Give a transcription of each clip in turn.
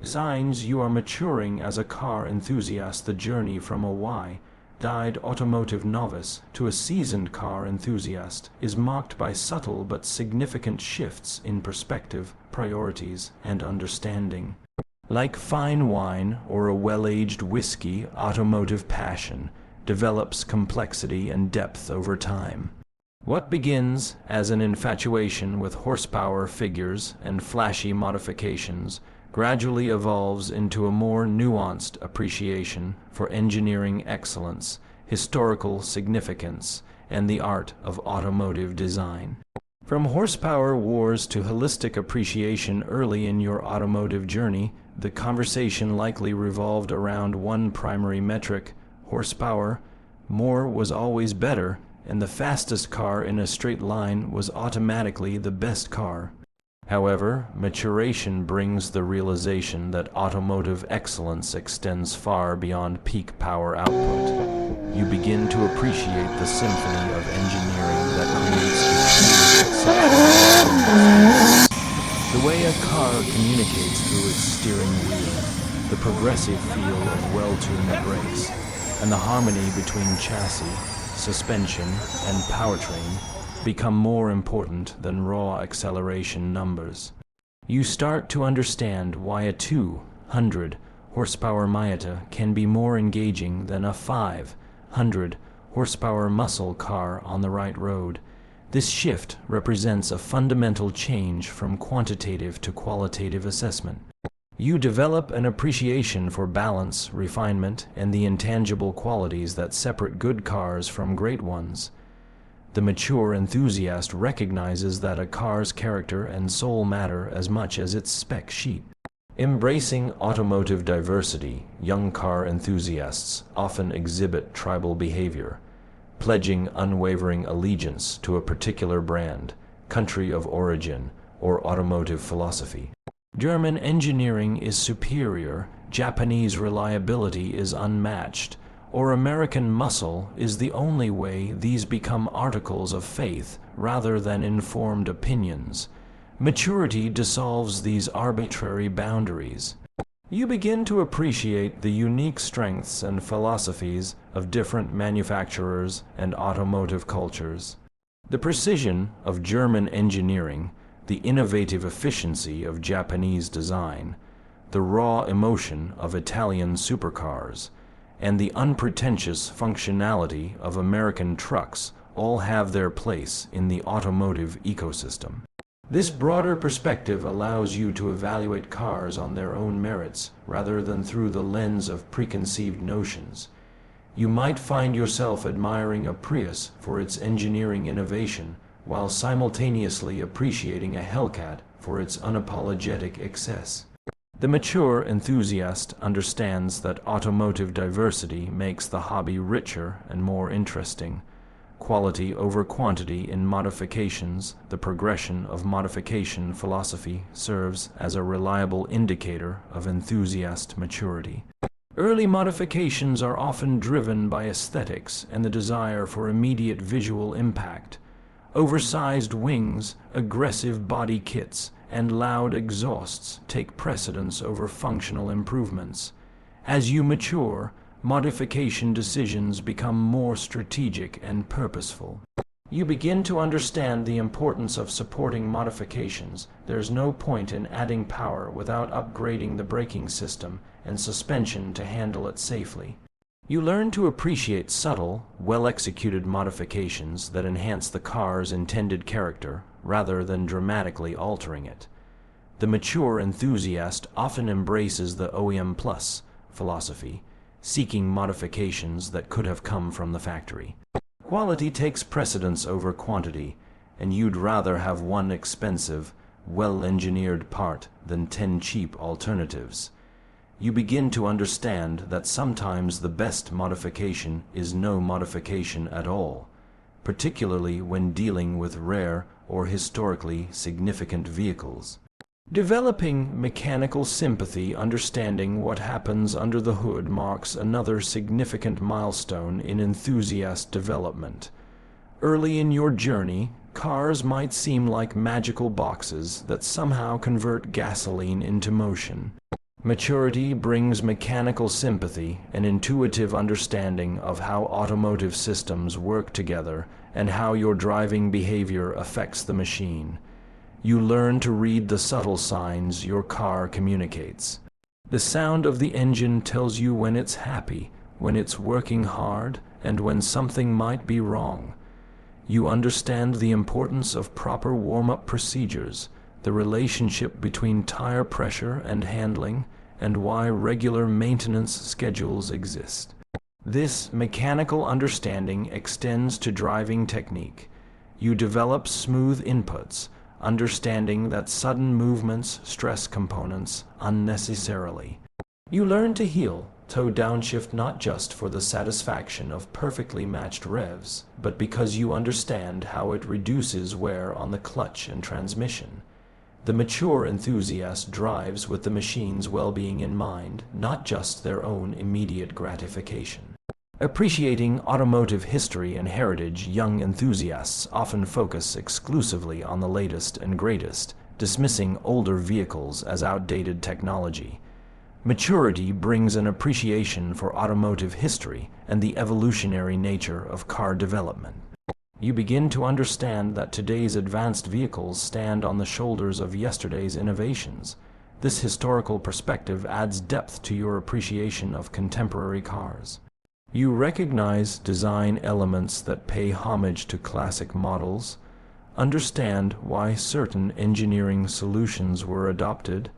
Signs you are maturing as a car enthusiast. The journey from a wide-eyed automotive novice to a seasoned car enthusiast is marked by subtle but significant shifts in perspective, priorities, and understanding. Like fine wine or a well-aged whiskey, automotive passion develops complexity and depth over time. What begins as an infatuation with horsepower figures and flashy modifications gradually evolves into a more nuanced appreciation for engineering excellence, historical significance, and the art of automotive design. From horsepower wars to holistic appreciation early in your automotive journey, the conversation likely revolved around one primary metric: horsepower. More was always better, and the fastest car in a straight line was automatically the best car. However, maturation brings the realization that automotive excellence extends far beyond peak power output. You begin to appreciate the symphony of engineering that creates exceptional. The way a car communicates through its steering wheel, the progressive feel of well-tuned brakes, and the harmony between chassis, suspension, and powertrain become more important than raw acceleration numbers. You start to understand why a 200 horsepower Miata can be more engaging than a 500 horsepower muscle car on the right road. This shift represents a fundamental change from quantitative to qualitative assessment. You develop an appreciation for balance, refinement, and the intangible qualities that separate good cars from great ones. The mature enthusiast recognizes that a car's character and soul matter as much as its spec sheet. Embracing automotive diversity, young car enthusiasts often exhibit tribal behavior, pledging unwavering allegiance to a particular brand, country of origin, or automotive philosophy. German engineering is superior, Japanese reliability is unmatched, or American muscle is the only way. These become articles of faith rather than informed opinions. Maturity dissolves these arbitrary boundaries. You begin to appreciate the unique strengths and philosophies of different manufacturers and automotive cultures. The precision of German engineering, the innovative efficiency of Japanese design, the raw emotion of Italian supercars, and the unpretentious functionality of American trucks all have their place in the automotive ecosystem. This broader perspective allows you to evaluate cars on their own merits rather than through the lens of preconceived notions. You might find yourself admiring a Prius for its engineering innovation while simultaneously appreciating a Hellcat for its unapologetic excess. The mature enthusiast understands that automotive diversity makes the hobby richer and more interesting. Quality over quantity in modifications, the progression of modification philosophy serves as a reliable indicator of enthusiast maturity. Early modifications are often driven by aesthetics and the desire for immediate visual impact. Oversized wings, aggressive body kits, and loud exhausts take precedence over functional improvements. As you mature, modification decisions become more strategic and purposeful. You begin to understand the importance of supporting modifications. There's no point in adding power without upgrading the braking system and suspension to handle it safely. You learn to appreciate subtle, well-executed modifications that enhance the car's intended character rather than dramatically altering it. The mature enthusiast often embraces the OEM Plus philosophy, seeking modifications that could have come from the factory. Quality takes precedence over quantity, and you'd rather have one expensive, well-engineered part than 10 cheap alternatives. You begin to understand that sometimes the best modification is no modification at all, particularly when dealing with rare or historically significant vehicles. Developing mechanical sympathy, understanding what happens under the hood, marks another significant milestone in enthusiast development. Early in your journey, cars might seem like magical boxes that somehow convert gasoline into motion. Maturity brings mechanical sympathy, an intuitive understanding of how automotive systems work together and how your driving behavior affects the machine. You learn to read the subtle signs your car communicates. The sound of the engine tells you when it's happy, when it's working hard, and when something might be wrong. You understand the importance of proper warm-up procedures, the relationship between tire pressure and handling, and why regular maintenance schedules exist. This mechanical understanding extends to driving technique. You develop smooth inputs, understanding that sudden movements stress components unnecessarily. You learn to heel, toe downshift not just for the satisfaction of perfectly matched revs, but because you understand how it reduces wear on the clutch and transmission. The mature enthusiast drives with the machine's well-being in mind, not just their own immediate gratification. Appreciating automotive history and heritage, young enthusiasts often focus exclusively on the latest and greatest, dismissing older vehicles as outdated technology. Maturity brings an appreciation for automotive history and the evolutionary nature of car development. You begin to understand that today's advanced vehicles stand on the shoulders of yesterday's innovations. This historical perspective adds depth to your appreciation of contemporary cars. You recognize design elements that pay homage to classic models, understand why certain engineering solutions were adopted,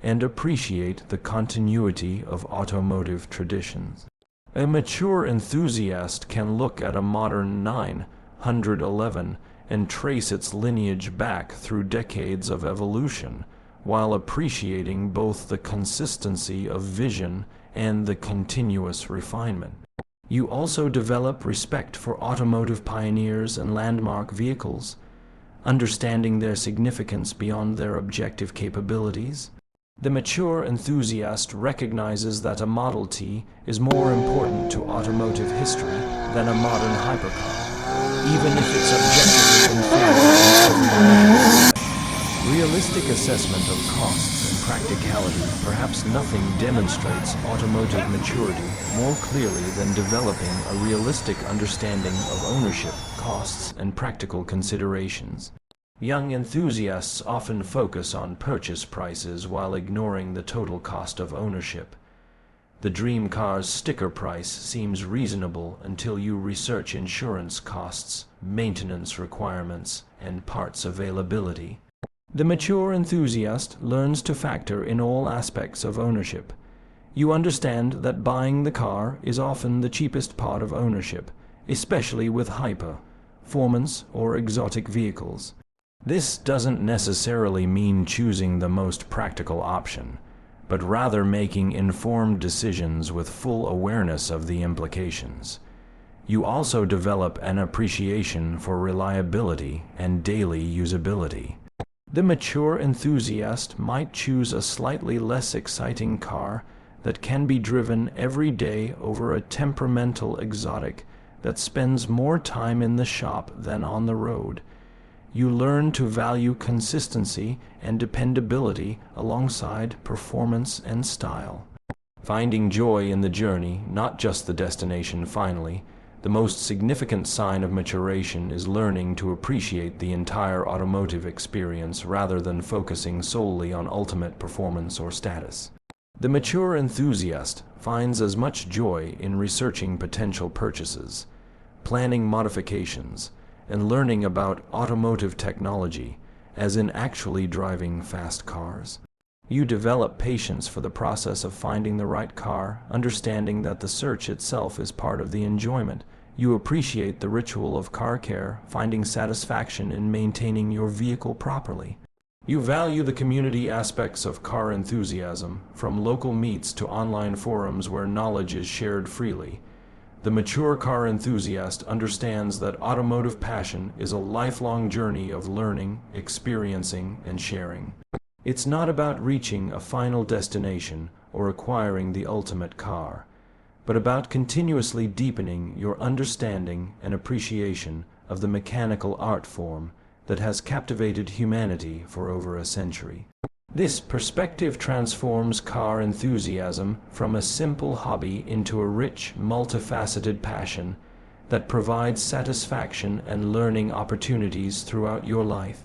and appreciate the continuity of automotive traditions. A mature enthusiast can look at a modern 911 and trace its lineage back through decades of evolution, while appreciating both the consistency of vision and the continuous refinement. You also develop respect for automotive pioneers and landmark vehicles, understanding their significance beyond their objective capabilities. The mature enthusiast recognizes that a Model T is more important to automotive history than a modern hypercar, even if it's objectively inferior in every way. Realistic assessment of costs and practicality. Perhaps nothing demonstrates automotive maturity more clearly than developing a realistic understanding of ownership, costs, and practical considerations. Young enthusiasts often focus on purchase prices while ignoring the total cost of ownership. The dream car's sticker price seems reasonable until you research insurance costs, maintenance requirements, and parts availability. The mature enthusiast learns to factor in all aspects of ownership. You understand that buying the car is often the cheapest part of ownership, especially with performance or exotic vehicles. This doesn't necessarily mean choosing the most practical option, but rather making informed decisions with full awareness of the implications. You also develop an appreciation for reliability and daily usability. The mature enthusiast might choose a slightly less exciting car that can be driven every day over a temperamental exotic that spends more time in the shop than on the road. You learn to value consistency and dependability alongside performance and style. Finding joy in the journey, not just the destination finally, the most significant sign of maturation is learning to appreciate the entire automotive experience rather than focusing solely on ultimate performance or status. The mature enthusiast finds as much joy in researching potential purchases, planning modifications, and learning about automotive technology as in actually driving fast cars. You develop patience for the process of finding the right car, understanding that the search itself is part of the enjoyment. You appreciate the ritual of car care, finding satisfaction in maintaining your vehicle properly. You value the community aspects of car enthusiasm, from local meets to online forums where knowledge is shared freely. The mature car enthusiast understands that automotive passion is a lifelong journey of learning, experiencing, and sharing. It's not about reaching a final destination or acquiring the ultimate car, but about continuously deepening your understanding and appreciation of the mechanical art form that has captivated humanity for over a century. This perspective transforms car enthusiasm from a simple hobby into a rich, multifaceted passion that provides satisfaction and learning opportunities throughout your life.